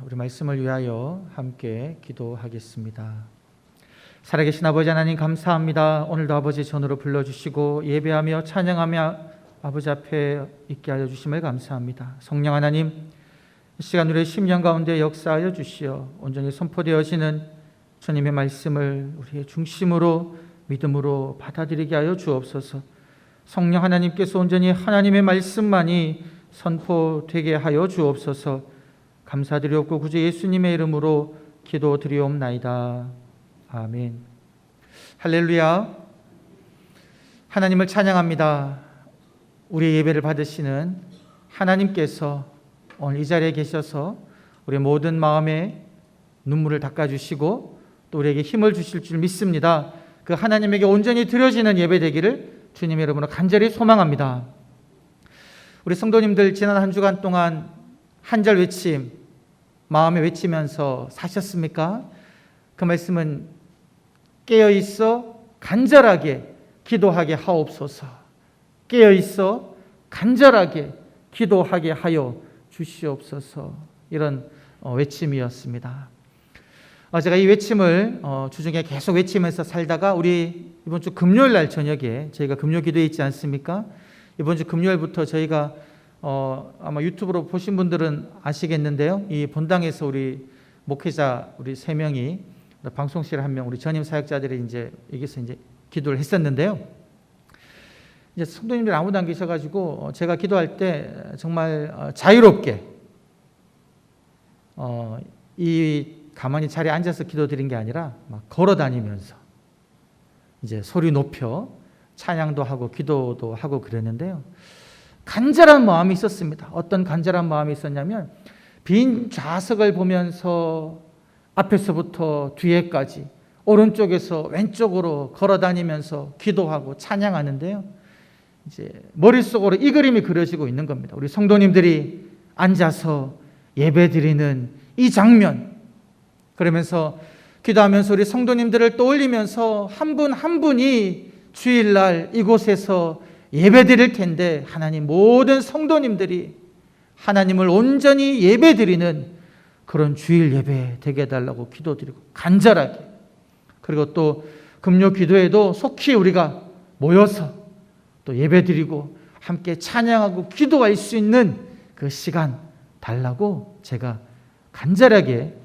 우리 말씀을 위하여 함께 기도하겠습니다. 살아계신 아버지 하나님 감사합니다. 오늘도 아버지 전으로 불러주시고 예배하며 찬양하며 아버지 앞에 있게 하여 주심을 감사합니다. 성령 하나님, 이 시간 우리의 심령 가운데 역사하여 주시어 온전히 선포되어지는 주님의 말씀을 우리의 중심으로 믿음으로 받아들이게 하여 주옵소서. 성령 하나님께서 온전히 하나님의 말씀만이 선포되게 하여 주옵소서. 감사드리옵고 구주 예수님의 이름으로 기도드리옵나이다. 아멘. 할렐루야. 하나님을 찬양합니다. 우리의 예배를 받으시는 하나님께서 오늘 이 자리에 계셔서 우리의 모든 마음에 눈물을 닦아주시고 또 우리에게 힘을 주실 줄 믿습니다. 그 하나님에게 온전히 드려지는 예배 되기를 주님의 이름으로 간절히 소망합니다. 우리 성도님들 지난 한 주간 동안 한 절 외침 마음에 외치면서 사셨습니까? 그 말씀은 깨어있어 간절하게 기도하게 하옵소서. 깨어있어 간절하게 기도하게 하여 주시옵소서. 이런 외침이었습니다. 제가 이 외침을 주중에 계속 외치면서 살다가 우리 이번 주 금요일 날 저녁에 저희가 금요 기도회 있지 않습니까? 이번 주 금요일부터 저희가 아마 유튜브로 보신 분들은 아시겠는데요. 이 본당에서 우리 목회자 우리 3명이 방송실 1명 우리 전임 사역자들이 이제 여기서 이제 기도를 했었는데요. 이제 성도님들 아무도 안 계셔가지고 제가 기도할 때 정말 자유롭게 이 가만히 자리에 앉아서 기도드린 게 아니라 막 걸어 다니면서 이제 소리 높여 찬양도 하고 기도도 하고 그랬는데요. 간절한 마음이 있었습니다. 어떤 간절한 마음이 있었냐면 빈 좌석을 보면서 앞에서부터 뒤에까지 오른쪽에서 왼쪽으로 걸어 다니면서 기도하고 찬양하는데요. 이제 머릿속으로 이 그림이 그려지고 있는 겁니다. 우리 성도님들이 앉아서 예배드리는 이 장면, 그러면서 기도하면서 우리 성도님들을 떠올리면서 한 분 한 분이 주일날 이곳에서 예배드릴 텐데 하나님 모든 성도님들이 하나님을 온전히 예배드리는 그런 주일 예배 되게 해달라고 기도드리고 간절하게, 그리고 또 금요 기도에도 속히 우리가 모여서 또 예배드리고 함께 찬양하고 기도할 수 있는 그 시간 달라고 제가 간절하게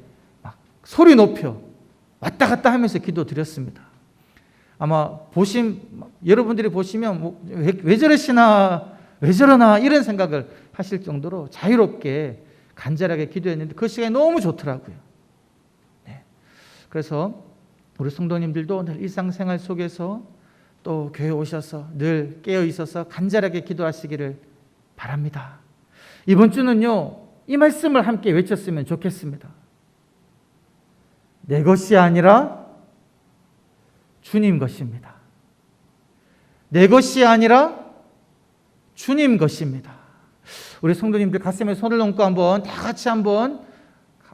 막 소리 높여 왔다 갔다 하면서 기도드렸습니다. 아마 여러분들이 보시면 왜 저러시나 왜 저러나 이런 생각을 하실 정도로 자유롭게 간절하게 기도했는데 그 시간이 너무 좋더라고요. 네. 그래서 우리 성도님들도 늘 일상생활 속에서 또 교회 오셔서 늘 깨어 있어서 간절하게 기도하시기를 바랍니다. 이번 주는요, 이 말씀을 함께 외쳤으면 좋겠습니다. 내 것이 아니라 주님 것입니다. 내 것이 아니라 주님 것입니다. 우리 성도님들 가슴에 손을 얹고 한번 다 같이 한번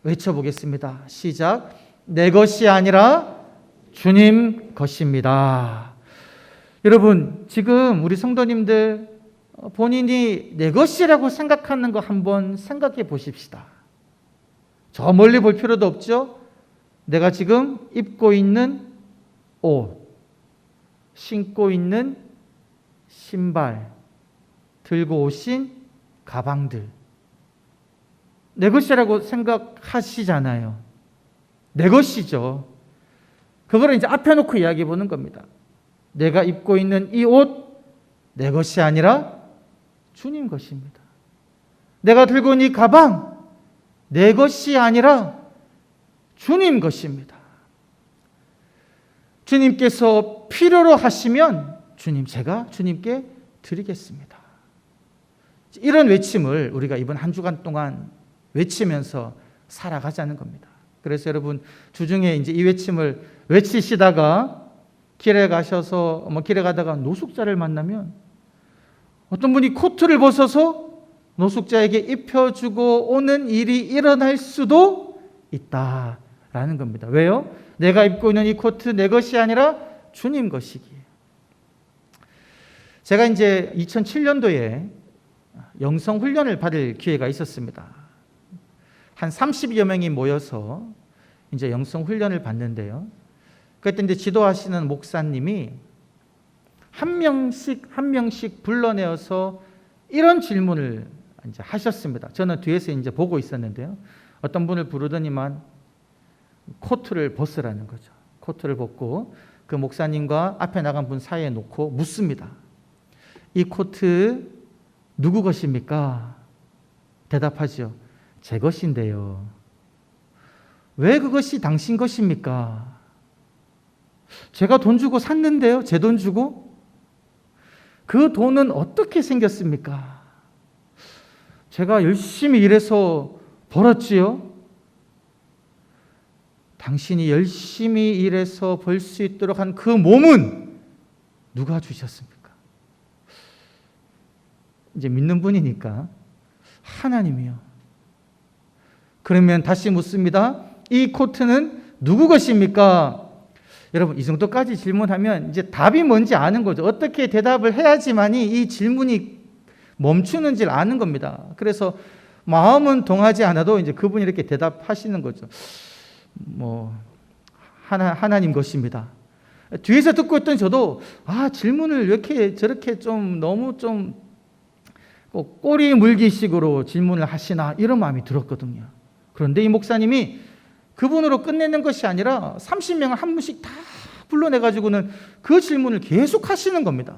외쳐보겠습니다. 시작. 내 것이 아니라 주님 것입니다. 여러분, 지금 우리 성도님들 본인이 내 것이라고 생각하는 거 한번 생각해 보십시다. 저 멀리 볼 필요도 없죠? 내가 지금 입고 있는 옷, 신고 있는 신발, 들고 오신 가방들, 내 것이라고 생각하시잖아요. 내 것이죠. 그거를 이제 앞에 놓고 이야기해 보는 겁니다. 내가 입고 있는 이 옷, 내 것이 아니라 주님 것입니다. 내가 들고 있는 이 가방, 내 것이 아니라 주님 것입니다. 주님께서 필요로 하시면 제가 주님께 드리겠습니다. 이런 외침을 우리가 이번 한 주간 동안 외치면서 살아가자는 겁니다. 그래서 여러분 주중에 이제 이 외침을 외치시다가 길에 가다가 노숙자를 만나면 어떤 분이 코트를 벗어서 노숙자에게 입혀주고 오는 일이 일어날 수도 있다라는 겁니다. 왜요? 내가 입고 있는 이 코트 내 것이 아니라 주님 것이기에. 제가 이제 2007년도에 영성 훈련을 받을 기회가 있었습니다. 한 30여 명이 모여서 이제 영성 훈련을 받는데요. 그때 이제 지도하시는 목사님이 한 명씩 불러내어서 이런 질문을 이제 하셨습니다. 저는 뒤에서 이제 보고 있었는데요. 어떤 분을 부르더니만 코트를 벗으라는 거죠. 코트를 벗고 그 목사님과 앞에 나간 분 사이에 놓고 묻습니다. 이 코트 누구 것입니까? 대답하죠. 제 것인데요. 왜 그것이 당신 것입니까? 제가 돈 주고 샀는데요. 제 돈 주고? 그 돈은 어떻게 생겼습니까? 제가 열심히 일해서 벌었지요. 당신이 열심히 일해서 벌 수 있도록 한 그 몸은 누가 주셨습니까? 이제 믿는 분이니까 하나님이요. 그러면 다시 묻습니다. 이 코트는 누구 것입니까? 여러분, 이 정도까지 질문하면 이제 답이 뭔지 아는 거죠. 어떻게 대답을 해야지만이 이 질문이 멈추는지를 아는 겁니다. 그래서 마음은 동하지 않아도 이제 그분이 이렇게 대답하시는 거죠. 하나님 것입니다. 뒤에서 듣고 있던 저도 질문을 왜 이렇게 저렇게 좀 너무 좀 꼬리 물기식으로 질문을 하시나 이런 마음이 들었거든요. 그런데 이 목사님이 그분으로 끝내는 것이 아니라 30명을 한 분씩 다 불러내가지고는 그 질문을 계속 하시는 겁니다.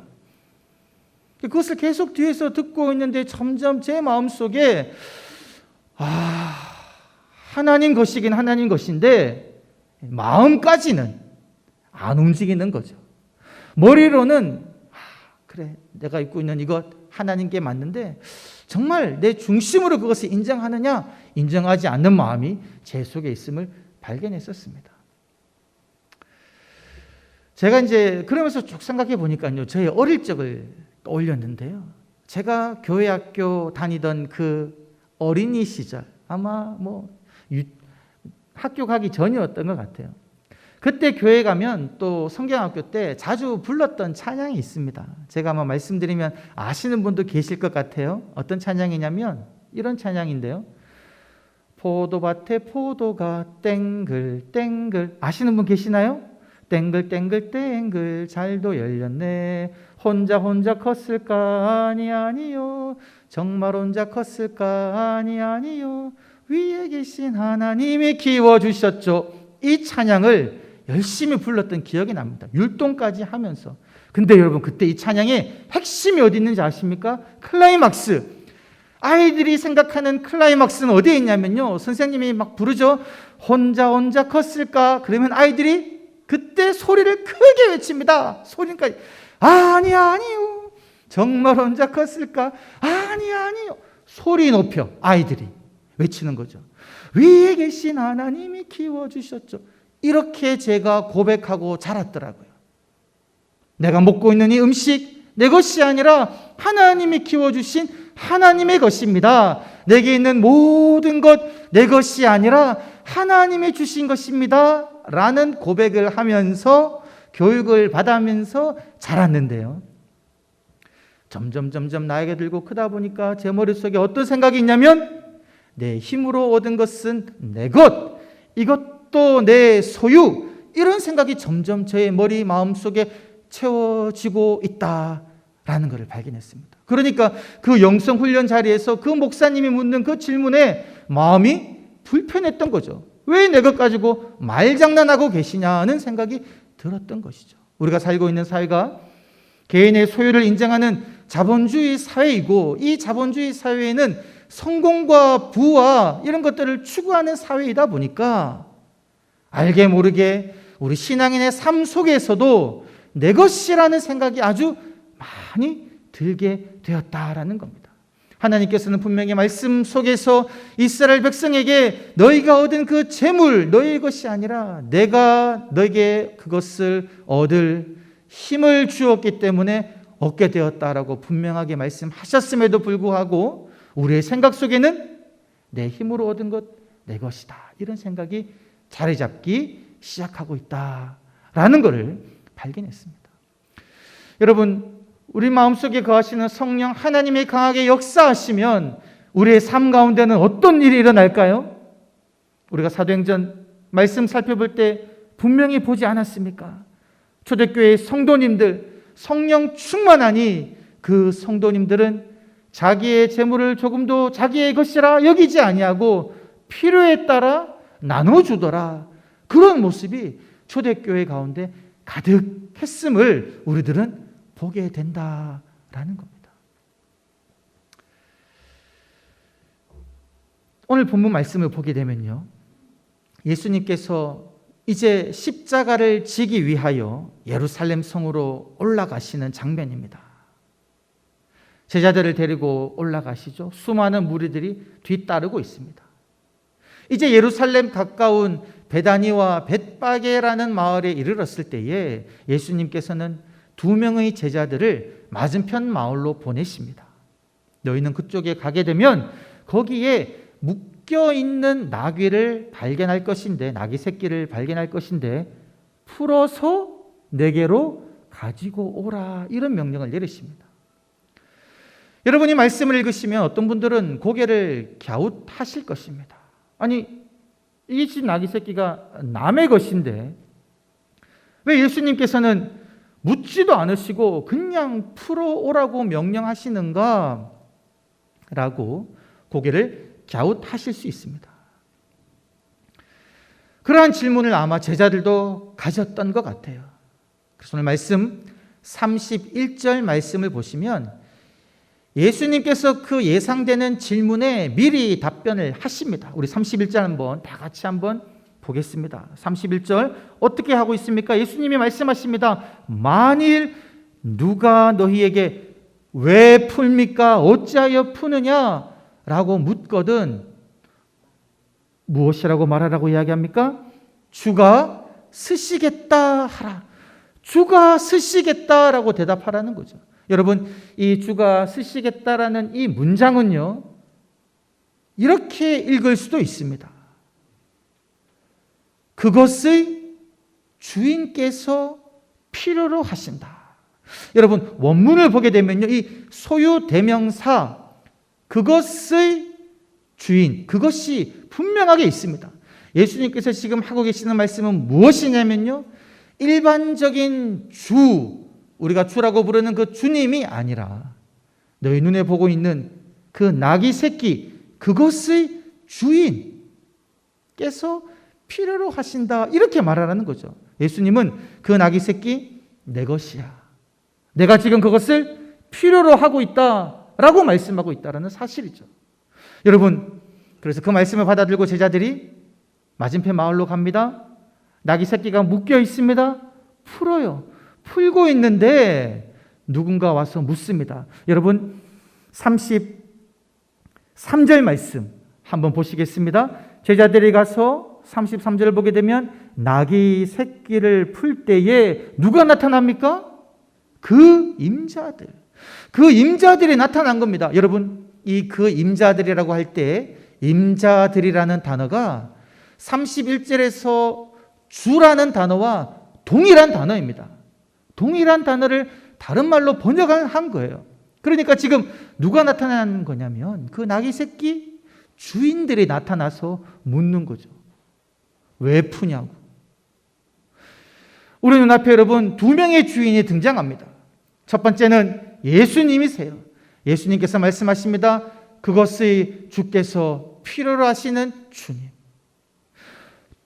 그것을 계속 뒤에서 듣고 있는데 점점 제 마음속에 하나님 것이긴 하나님 것인데 마음까지는 안 움직이는 거죠. 머리로는 그래, 내가 입고 있는 이것 하나님께 맞는데 정말 내 중심으로 그것을 인정하느냐, 인정하지 않는 마음이 제 속에 있음을 발견했었습니다. 제가 이제 그러면서 쭉 생각해 보니까요, 저의 어릴 적을 떠올렸는데요. 제가 교회 학교 다니던 그 어린이 시절, 아마 학교 가기 전이었던 것 같아요. 그때 교회 가면 또 성경학교 때 자주 불렀던 찬양이 있습니다. 제가 아마 말씀드리면 아시는 분도 계실 것 같아요. 어떤 찬양이냐면 이런 찬양인데요. 포도밭에 포도가 땡글땡글, 아시는 분 계시나요? 땡글땡글땡글 잘도 열렸네. 혼자 컸을까? 아니요. 정말 혼자 컸을까? 아니요. 위에 계신 하나님이 키워주셨죠. 이 찬양을 열심히 불렀던 기억이 납니다. 율동까지 하면서. 근데 여러분, 그때 이 찬양의 핵심이 어디 있는지 아십니까? 클라이막스. 아이들이 생각하는 클라이막스는 어디에 있냐면요, 선생님이 막 부르죠. 혼자 컸을까? 그러면 아이들이 그때 소리를 크게 외칩니다. 소리까지. 아니요. 정말 혼자 컸을까? 아니요. 소리 높여 아이들이 외치는 거죠. 위에 계신 하나님이 키워주셨죠. 이렇게 제가 고백하고 자랐더라고요. 내가 먹고 있는 이 음식 내 것이 아니라 하나님이 키워주신 하나님의 것입니다. 내게 있는 모든 것 내 것이 아니라 하나님이 주신 것입니다. 라는 고백을 하면서 교육을 받으면서 자랐는데요. 점점 나이가 들고 크다 보니까 제 머릿속에 어떤 생각이 있냐면 내 힘으로 얻은 것은 내 것, 이것도 내 소유, 이런 생각이 점점 제 머리 마음속에 채워지고 있다라는 것을 발견했습니다. 그러니까 그 영성훈련 자리에서 그 목사님이 묻는 그 질문에 마음이 불편했던 거죠. 왜 내 것 가지고 말장난하고 계시냐는 생각이 들었던 것이죠. 우리가 살고 있는 사회가 개인의 소유를 인정하는 자본주의 사회이고, 이 자본주의 사회에는 성공과 부와 이런 것들을 추구하는 사회이다 보니까 알게 모르게 우리 신앙인의 삶 속에서도 내 것이라는 생각이 아주 많이 들게 되었다라는 겁니다. 하나님께서는 분명히 말씀 속에서 이스라엘 백성에게 너희가 얻은 그 재물 너희의 것이 아니라 내가 너에게 그것을 얻을 힘을 주었기 때문에 얻게 되었다라고 분명하게 말씀하셨음에도 불구하고 우리의 생각 속에는 내 힘으로 얻은 것 내 것이다, 이런 생각이 자리 잡기 시작하고 있다라는 것을 발견했습니다. 여러분, 우리 마음속에 거하시는 성령 하나님이 강하게 역사하시면 우리의 삶 가운데는 어떤 일이 일어날까요? 우리가 사도행전 말씀 살펴볼 때 분명히 보지 않았습니까? 초대교회 성도님들, 성령 충만하니 그 성도님들은 자기의 재물을 조금도 자기의 것이라 여기지 아니하고 필요에 따라 나눠주더라. 그런 모습이 초대교회 가운데 가득했음을 우리들은 보게 된다라는 겁니다. 오늘 본문 말씀을 보게 되면요, 예수님께서 이제 십자가를 지기 위하여 예루살렘 성으로 올라가시는 장면입니다. 제자들을 데리고 올라가시죠. 수많은 무리들이 뒤따르고 있습니다. 이제 예루살렘 가까운 베다니와 벳바게라는 마을에 이르렀을 때에 예수님께서는 2명의 제자들을 맞은편 마을로 보내십니다. 너희는 그쪽에 가게 되면 거기에 묶여있는 나귀를 발견할 것인데, 나귀 새끼를 발견할 것인데 풀어서 내게로 가지고 오라, 이런 명령을 내리십니다. 여러분이 말씀을 읽으시면 어떤 분들은 고개를 갸웃하실 것입니다. 아니, 이 집 나귀 새끼가 남의 것인데 왜 예수님께서는 묻지도 않으시고 그냥 풀어오라고 명령하시는가? 라고 고개를 갸웃하실 수 있습니다. 그러한 질문을 아마 제자들도 가졌던 것 같아요. 그래서 오늘 말씀 31절 말씀을 보시면 예수님께서 그 예상되는 질문에 미리 답변을 하십니다. 우리 31절 한번 다 같이 한번 보겠습니다. 31절 어떻게 하고 있습니까? 예수님이 말씀하십니다. 만일 누가 너희에게 왜 풀니까? 어찌하여 푸느냐? 라고 묻거든 무엇이라고 말하라고 이야기합니까? 주가 쓰시겠다 하라. 주가 쓰시겠다라고 대답하라는 거죠. 여러분, 이 주가 쓰시겠다라는 이 문장은요, 이렇게 읽을 수도 있습니다. 그것의 주인께서 필요로 하신다. 여러분, 원문을 보게 되면요, 이 소유 대명사 그것의 주인, 그것이 분명하게 있습니다. 예수님께서 지금 하고 계시는 말씀은 무엇이냐면요, 일반적인 주, 우리가 주라고 부르는 그 주님이 아니라 너희 눈에 보고 있는 그 나귀 새끼, 그것의 주인께서 필요로 하신다, 이렇게 말하라는 거죠. 예수님은 그 나귀 새끼 내 것이야, 내가 지금 그것을 필요로 하고 있다라고 말씀하고 있다는 사실이죠. 여러분, 그래서 그 말씀을 받아들고 제자들이 맞은편 마을로 갑니다. 나귀 새끼가 묶여 있습니다. 풀어요. 풀고 있는데 누군가 와서 묻습니다. 여러분, 33절 말씀 한번 보시겠습니다. 제자들이 가서 33절을 보게 되면 나귀 새끼를 풀 때에 누가 나타납니까? 그 임자들. 그 임자들이 나타난 겁니다. 여러분, 이 그 임자들이라고 할 때 임자들이라는 단어가 31절에서 주라는 단어와 동일한 단어입니다. 동일한 단어를 다른 말로 번역한 거예요. 그러니까 지금 누가 나타나는 거냐면 그 나귀 새끼 주인들이 나타나서 묻는 거죠. 왜 푸냐고. 우리 눈앞에 여러분 2명의 주인이 등장합니다. 첫 번째는 예수님이세요. 예수님께서 말씀하십니다. 그것의 주께서 필요로 하시는 주님.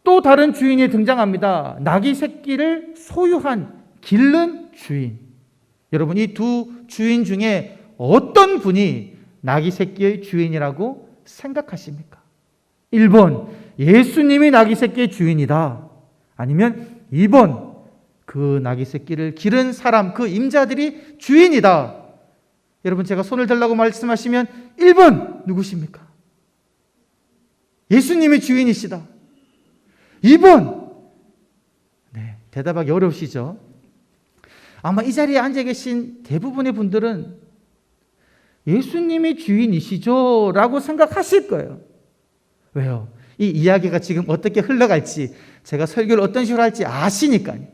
또 다른 주인이 등장합니다. 나귀 새끼를 소유한, 기른 주인. 여러분, 이 두 주인 중에 어떤 분이 나귀 새끼의 주인이라고 생각하십니까? 1번, 예수님이 나귀 새끼의 주인이다. 아니면 2번, 그 나귀 새끼를 기른 사람, 그 임자들이 주인이다. 여러분, 제가 손을 들라고 말씀하시면 1번 누구십니까? 예수님이 주인이시다. 2번, 네, 대답하기 어려우시죠? 아마 이 자리에 앉아 계신 대부분의 분들은 예수님이 주인이시죠? 라고 생각하실 거예요. 왜요? 이 이야기가 지금 어떻게 흘러갈지, 제가 설교를 어떤 식으로 할지 아시니까요.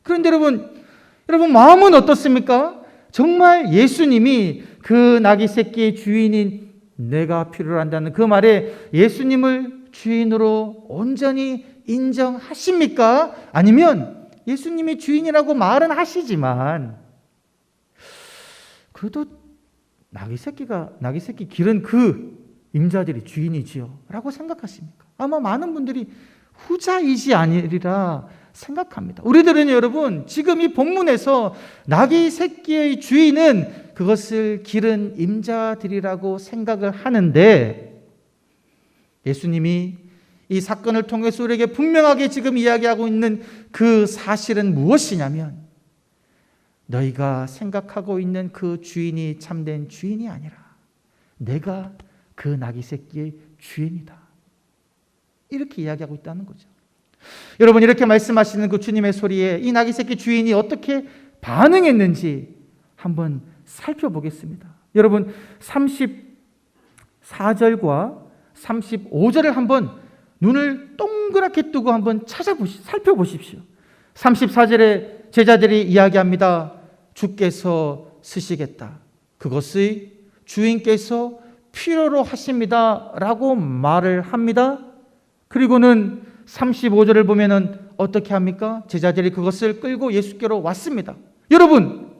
그런데 여러분 마음은 어떻습니까? 정말 예수님이 그 나귀 새끼의 주인인 내가 필요로 한다는 그 말에 예수님을 주인으로 온전히 인정하십니까? 아니면 예수님이 주인이라고 말은 하시지만 그래도 나귀 새끼 기른 그 임자들이 주인이지요 라고 생각하십니까? 아마 많은 분들이 후자이지 아니리라 생각합니다. 우리들은 여러분 지금 이 본문에서 나귀 새끼의 주인은 그것을 기른 임자들이라고 생각을 하는데, 예수님이 이 사건을 통해서 우리에게 분명하게 지금 이야기하고 있는 그 사실은 무엇이냐면, 너희가 생각하고 있는 그 주인이 참된 주인이 아니라 내가 그 나귀 새끼의 주인이다, 이렇게 이야기하고 있다는 거죠. 여러분, 이렇게 말씀하시는 그 주님의 소리에 이 나귀 새끼 주인이 어떻게 반응했는지 한번 살펴보겠습니다. 여러분, 34절과 35절을 한번 눈을 동그랗게 뜨고 한번 살펴보십시오. 34절에 제자들이 이야기합니다. 주께서 쓰시겠다. 그것의 주인께서 필요로 하십니다 라고 말을 합니다. 그리고는 35절을 보면은 어떻게 합니까? 제자들이 그것을 끌고 예수께로 왔습니다. 여러분,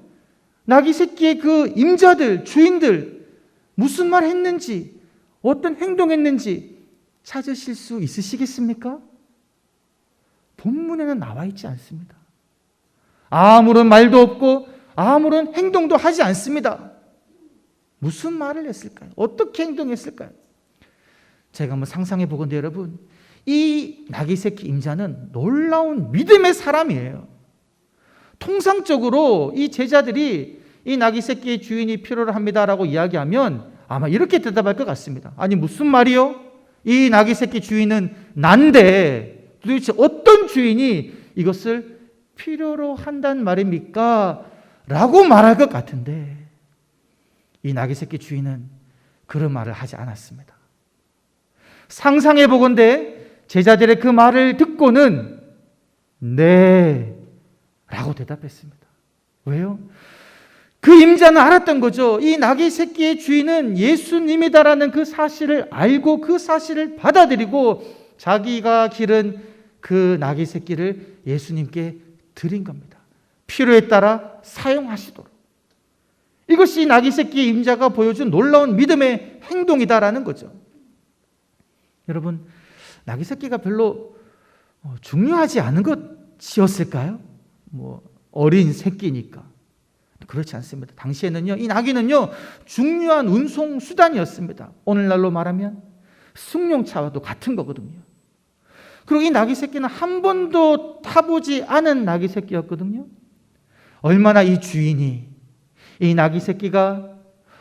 나귀 새끼의 그 임자들, 주인들 무슨 말 했는지, 어떤 행동했는지 찾으실 수 있으시겠습니까? 본문에는 나와 있지 않습니다. 아무런 말도 없고 아무런 행동도 하지 않습니다. 무슨 말을 했을까요? 어떻게 행동했을까요? 제가 한번 상상해 보건데 여러분, 이 나귀 새끼 임자는 놀라운 믿음의 사람이에요. 통상적으로 이 제자들이 이 나귀 새끼의 주인이 필요로 합니다라고 이야기하면 아마 이렇게 대답할 것 같습니다. 아니 무슨 말이요? 이 나귀 새끼 주인은 난데 도대체 어떤 주인이 이것을 필요로 한단 말입니까? 라고 말할 것 같은데, 이 나귀 새끼 주인은 그런 말을 하지 않았습니다. 상상해 보건대 제자들의 그 말을 듣고는 네 라고 대답했습니다. 왜요? 그 임자는 알았던 거죠. 이 나귀 새끼의 주인은 예수님이다라는 그 사실을 알고 그 사실을 받아들이고 자기가 기른 그 나귀 새끼를 예수님께 드린 겁니다. 필요에 따라 사용하시도록. 이것이 나귀 새끼의 임자가 보여준 놀라운 믿음의 행동이다라는 거죠. 여러분, 나귀 새끼가 별로 중요하지 않은 것이었을까요? 어린 새끼니까. 그렇지 않습니다. 당시에는요, 이 나귀는요, 중요한 운송 수단이었습니다. 오늘날로 말하면 승용차와도 같은 거거든요. 그리고 이 나귀 새끼는 한 번도 타보지 않은 나귀 새끼였거든요. 얼마나 이 주인이 이 나귀 새끼가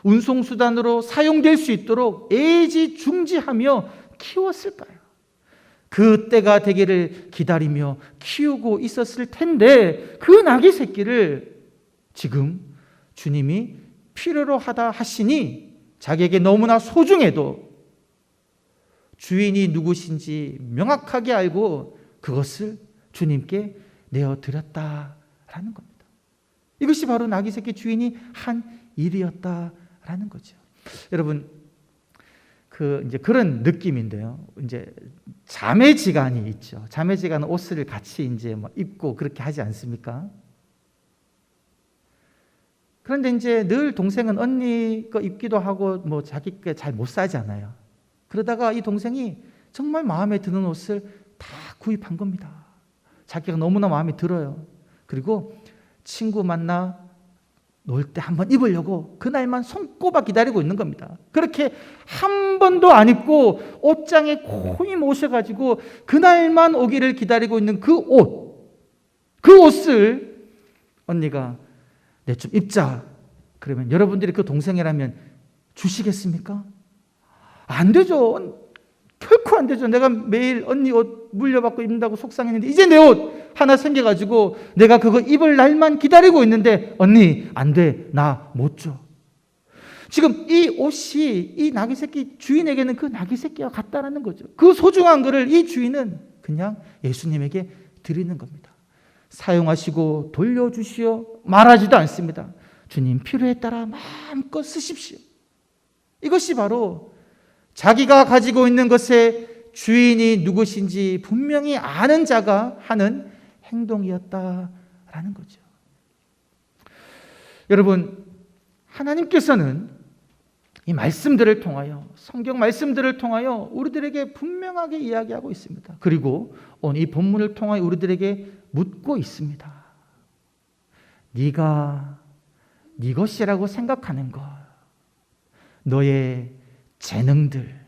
운송 수단으로 사용될 수 있도록 애지중지하며 키웠을까요? 그 때가 되기를 기다리며 키우고 있었을 텐데, 그 나귀 새끼를 지금 주님이 필요로 하다 하시니 자기에게 너무나 소중해도 주인이 누구신지 명확하게 알고 그것을 주님께 내어드렸다라는 겁니다. 이것이 바로 나귀 새끼 주인이 한 일이었다라는 거죠. 여러분, 이제 그런 느낌인데요. 이제 자매지간이 있죠. 자매지간은 옷을 같이 이제 입고 그렇게 하지 않습니까? 그런데 이제 늘 동생은 언니 거 입기도 하고 자기 게 잘 못 사잖아요. 그러다가 이 동생이 정말 마음에 드는 옷을 다 구입한 겁니다. 자기가 너무나 마음에 들어요. 그리고 친구 만나 놀 때 한번 입으려고 그날만 손꼽아 기다리고 있는 겁니다. 그렇게 한 번도 안 입고 옷장에 고이 모셔가지고 그날만 오기를 기다리고 있는 그 옷을 언니가 내 좀 입자. 그러면 여러분들이 그 동생이라면 주시겠습니까? 안 되죠. 결코 안 되죠. 내가 매일 언니 옷 물려받고 입는다고 속상했는데 이제 내 옷 하나 생겨가지고 내가 그거 입을 날만 기다리고 있는데 언니 안 돼. 나 못 줘. 지금 이 옷이 이 나귀 새끼 주인에게는 그 나귀 새끼와 같다라는 거죠. 그 소중한 것을 이 주인은 그냥 예수님에게 드리는 겁니다. 사용하시고 돌려주시오 말하지도 않습니다. 주님 필요에 따라 마음껏 쓰십시오. 이것이 바로 자기가 가지고 있는 것에 주인이 누구신지 분명히 아는 자가 하는 행동이었다라는 거죠. 여러분, 하나님께서는 이 말씀들을 통하여, 성경 말씀들을 통하여 우리들에게 분명하게 이야기하고 있습니다. 그리고 오늘 이 본문을 통하여 우리들에게 묻고 있습니다. 네가 네 것이라고 생각하는 것, 너의 재능들,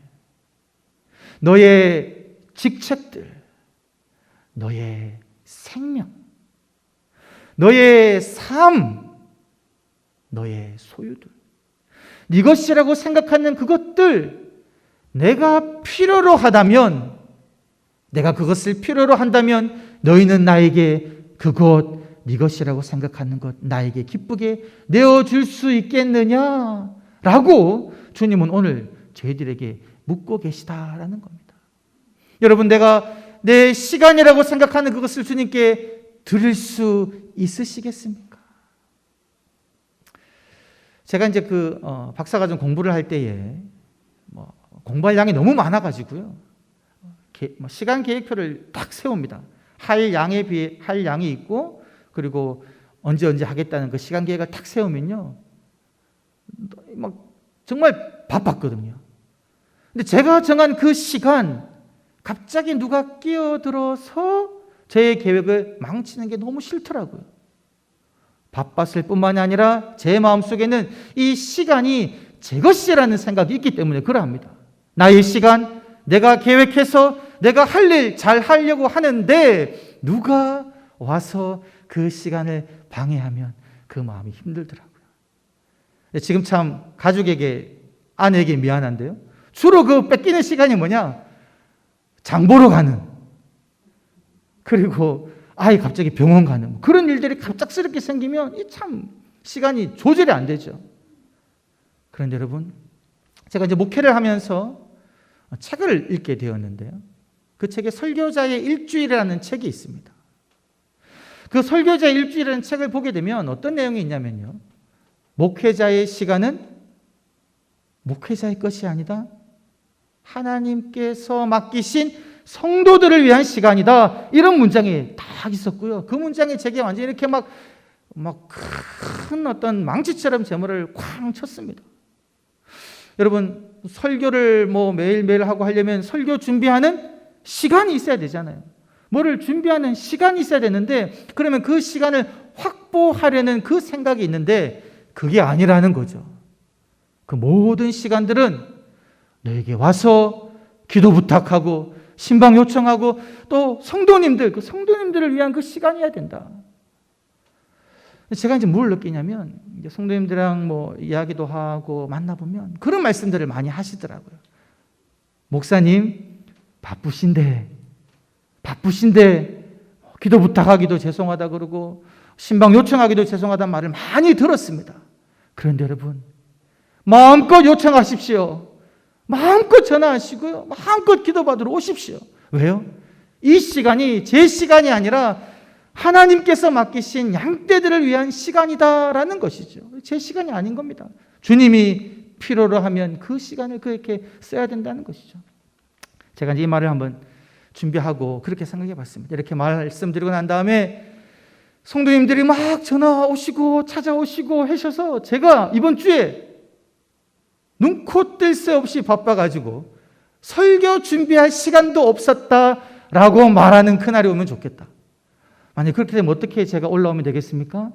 너의 직책들, 너의 생명, 너의 삶, 너의 소유들, 네 것이라고 생각하는 그것들, 내가 필요로 하다면, 내가 그것을 필요로 한다면 너희는 나에게 그것, 네 것이라고 생각하는 것 나에게 기쁘게 내어줄 수 있겠느냐? 라고 주님은 오늘 저희들에게 묻고 계시다라는 겁니다. 여러분, 내가 내 시간이라고 생각하는 그것을 주님께 드릴 수 있으시겠습니까? 제가 이제 박사과정 공부를 할 때에 공부할 양이 너무 많아가지고요. 시간 계획표를 딱 세웁니다. 할 양에 비해 할 양이 있고, 그리고 언제 하겠다는 그 시간 계획을 딱 세우면요, 정말 바빴거든요. 근데 제가 정한 그 시간, 갑자기 누가 끼어들어서 제 계획을 망치는 게 너무 싫더라고요. 바빴을 뿐만이 아니라 제 마음속에는 이 시간이 제 것이라는 생각이 있기 때문에 그러합니다. 나의 시간, 내가 계획해서 내가 할 일 잘 하려고 하는데 누가 와서 그 시간을 방해하면 그 마음이 힘들더라고요. 지금 참 가족에게, 아내에게 미안한데요. 주로 그 뺏기는 시간이 뭐냐? 장 보러 가는, 그리고 아이 갑자기 병원 가는, 그런 일들이 갑작스럽게 생기면 이 참 시간이 조절이 안 되죠. 그런데 여러분, 제가 이제 목회를 하면서 책을 읽게 되었는데요. 그 책에 설교자의 일주일이라는 책이 있습니다. 그 설교자의 일주일이라는 책을 보게 되면 어떤 내용이 있냐면요, 목회자의 시간은 목회자의 것이 아니다, 하나님께서 맡기신 성도들을 위한 시간이다, 이런 문장이 딱 있었고요. 그 문장에 제게 완전히 이렇게 막 큰 어떤 망치처럼 제 머리를 쾅 쳤습니다. 여러분, 설교를 매일매일 하고 하려면 설교 준비하는 시간이 있어야 되잖아요. 뭐를 준비하는 시간이 있어야 되는데, 그러면 그 시간을 확보하려는 그 생각이 있는데 그게 아니라는 거죠. 그 모든 시간들은 너에게 와서 기도 부탁하고 신방 요청하고 또 성도님들, 그 성도님들을 위한 그 시간이어야 된다. 제가 이제 뭘 느끼냐면, 이제 성도님들이랑 이야기도 하고 만나보면 그런 말씀들을 많이 하시더라고요. 목사님, 바쁘신데 기도 부탁하기도 죄송하다 그러고 신방 요청하기도 죄송하다는 말을 많이 들었습니다. 그런데 여러분, 마음껏 요청하십시오. 마음껏 전화하시고요, 마음껏 기도받으러 오십시오. 왜요? 이 시간이 제 시간이 아니라 하나님께서 맡기신 양떼들을 위한 시간이다라는 것이죠. 제 시간이 아닌 겁니다. 주님이 필요로 하면 그 시간을 그렇게 써야 된다는 것이죠. 제가 이제 이 말을 한번 준비하고 그렇게 생각해 봤습니다. 이렇게 말씀드리고 난 다음에 성도님들이 막 전화 오시고 찾아오시고 하셔서 제가 이번 주에 눈코 뜰 새 없이 바빠가지고 설교 준비할 시간도 없었다라고 말하는 그날이 오면 좋겠다. 만약 그렇게 되면 어떻게 제가 올라오면 되겠습니까?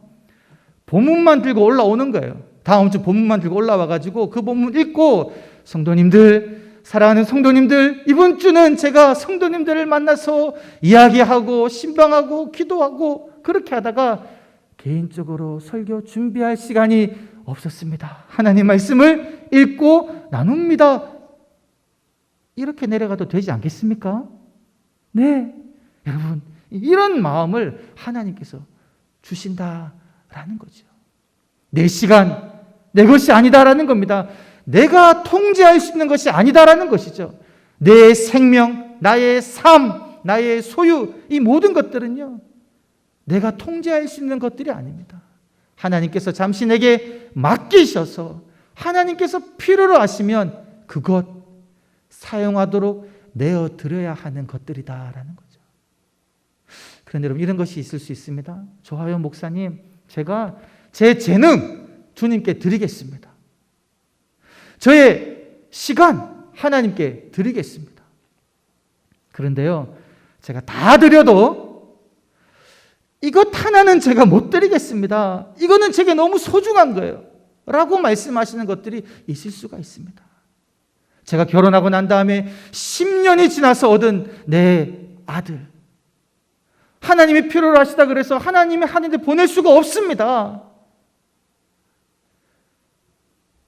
본문만 들고 올라오는 거예요. 다음 주 본문만 들고 올라와가지고 그 본문 읽고, 성도님들, 사랑하는 성도님들, 이번 주는 제가 성도님들을 만나서 이야기하고 신방하고 기도하고 그렇게 하다가 개인적으로 설교 준비할 시간이 없었습니다. 하나님 말씀을 읽고 나눕니다. 이렇게 내려가도 되지 않겠습니까? 네, 여러분, 이런 마음을 하나님께서 주신다라는 거죠. 내 시간, 내 것이 아니다라는 겁니다. 내가 통제할 수 있는 것이 아니다라는 것이죠. 내 생명, 나의 삶, 나의 소유, 이 모든 것들은요, 내가 통제할 수 있는 것들이 아닙니다. 하나님께서 잠시 내게 맡기셔서 하나님께서 필요로 하시면 그것 사용하도록 내어드려야 하는 것들이다라는 거죠. 그런데 여러분, 이런 것이 있을 수 있습니다. 좋아요, 목사님. 제가 제 재능 주님께 드리겠습니다. 저의 시간 하나님께 드리겠습니다. 그런데요, 제가 다 드려도 이것 하나는 제가 못 드리겠습니다. 이거는 제게 너무 소중한 거예요. 라고 말씀하시는 것들이 있을 수가 있습니다. 제가 결혼하고 난 다음에 10년이 지나서 얻은 내 아들, 하나님이 필요로 하시다 그래서 하나님이 하는데 보낼 수가 없습니다.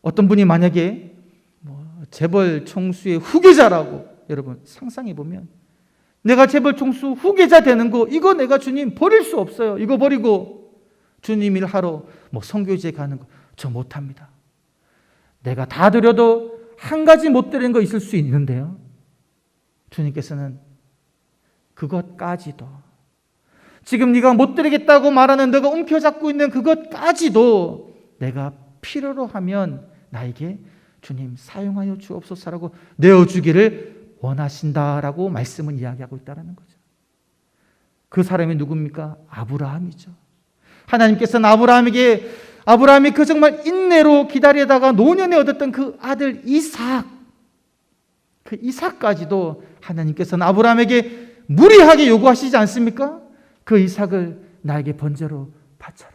어떤 분이 만약에 재벌 총수의 후계자라고 여러분 상상해 보면, 내가 재벌 총수 후계자 되는 거, 이거 내가 주님 버릴 수 없어요. 이거 버리고 주님 일하러 선교지에 가는 거 저 못합니다. 내가 다 드려도 한 가지 못 드리는 거 있을 수 있는데요, 주님께서는 그것까지도, 지금 네가 못 드리겠다고 말하는 너가 움켜잡고 있는 그것까지도 내가 필요로 하면 나에게 주님 사용하여 주옵소서라고 내어주기를 원하신다라고 말씀은 이야기하고 있다는 거죠. 그 사람이 누굽니까? 아브라함이죠. 하나님께서는 아브라함이 그 정말 인내로 기다리다가 노년에 얻었던 그 아들 이삭, 그 이삭까지도 하나님께서는 아브라함에게 무리하게 요구하시지 않습니까? 그 이삭을 나에게 번제로 바쳐라.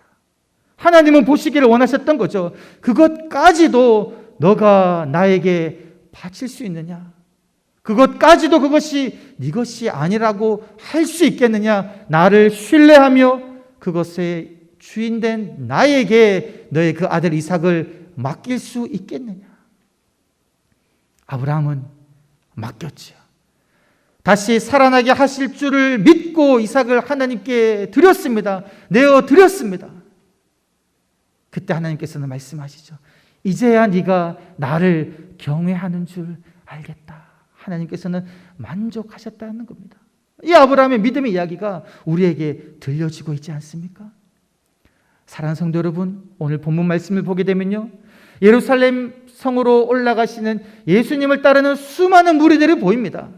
하나님은 보시기를 원하셨던 거죠. 그것까지도 너가 나에게 바칠 수 있느냐? 그것까지도 그것이 네 것이 아니라고 할 수 있겠느냐? 나를 신뢰하며 그것의 주인된 나에게 너의 그 아들 이삭을 맡길 수 있겠느냐? 아브라함은 맡겼지요. 다시 살아나게 하실 줄을 믿고 이삭을 하나님께 드렸습니다. 내어 드렸습니다. 그때 하나님께서는 말씀하시죠. 이제야 네가 나를 경외하는 줄 알겠다. 하나님께서는 만족하셨다는 겁니다. 이 아브라함의 믿음의 이야기가 우리에게 들려지고 있지 않습니까? 사랑하는 성도 여러분, 오늘 본문 말씀을 보게 되면요, 예루살렘 성으로 올라가시는 예수님을 따르는 수많은 무리들이 보입니다.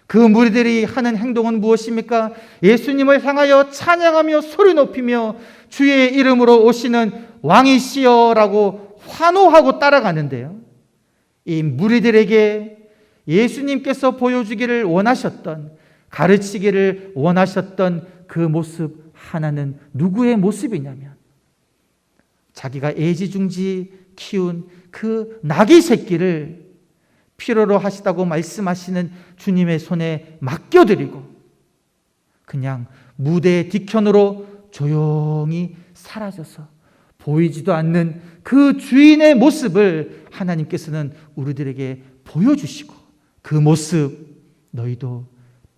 그 무리들이 하는 행동은 무엇입니까? 예수님을 향하여 찬양하며 소리 높이며 주의 이름으로 오시는 왕이시여라고 환호하고 따라가는데요, 이 무리들에게 예수님께서 보여주기를 원하셨던, 가르치기를 원하셨던 그 모습 하나는 누구의 모습이냐면, 자기가 애지중지 키운 그 나귀 새끼를 필요로 하시다고 말씀하시는 주님의 손에 맡겨드리고 그냥 무대 뒤편으로 조용히 사라져서 보이지도 않는 그 주인의 모습을 하나님께서는 우리들에게 보여주시고, 그 모습 너희도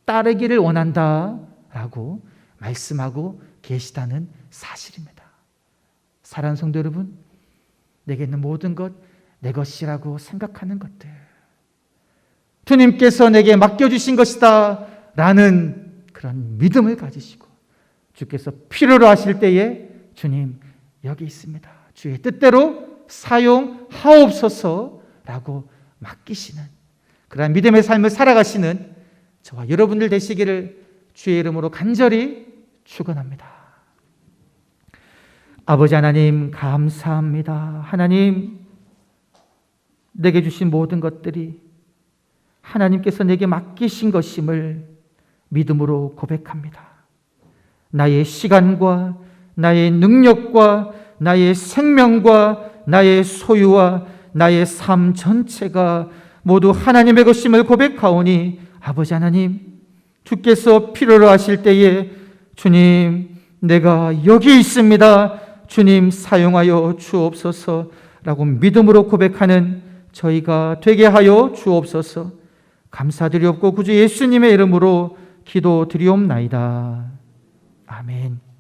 따르기를 원한다라고 말씀하고 계시다는 사실입니다. 사랑하는 성도 여러분, 내게 있는 모든 것 내 것이라고 생각하는 것들, 주님께서 내게 맡겨주신 것이다 라는 그런 믿음을 가지시고, 주께서 필요로 하실 때에 주님 여기 있습니다, 주의 뜻대로 사용하옵소서라고 맡기시는 그러한 믿음의 삶을 살아가시는 저와 여러분들 되시기를 주의 이름으로 간절히 축원합니다. 아버지 하나님, 감사합니다. 하나님, 내게 주신 모든 것들이 하나님께서 내게 맡기신 것임을 믿음으로 고백합니다. 나의 시간과 나의 능력과 나의 생명과 나의 소유와 나의 삶 전체가 모두 하나님의 것임을 고백하오니, 아버지 하나님, 주께서 필요로 하실 때에 주님 내가 여기 있습니다, 주님 사용하여 주옵소서라고 믿음으로 고백하는 저희가 되게 하여 주옵소서. 감사드리옵고 구주 예수님의 이름으로 기도드리옵나이다. 아멘.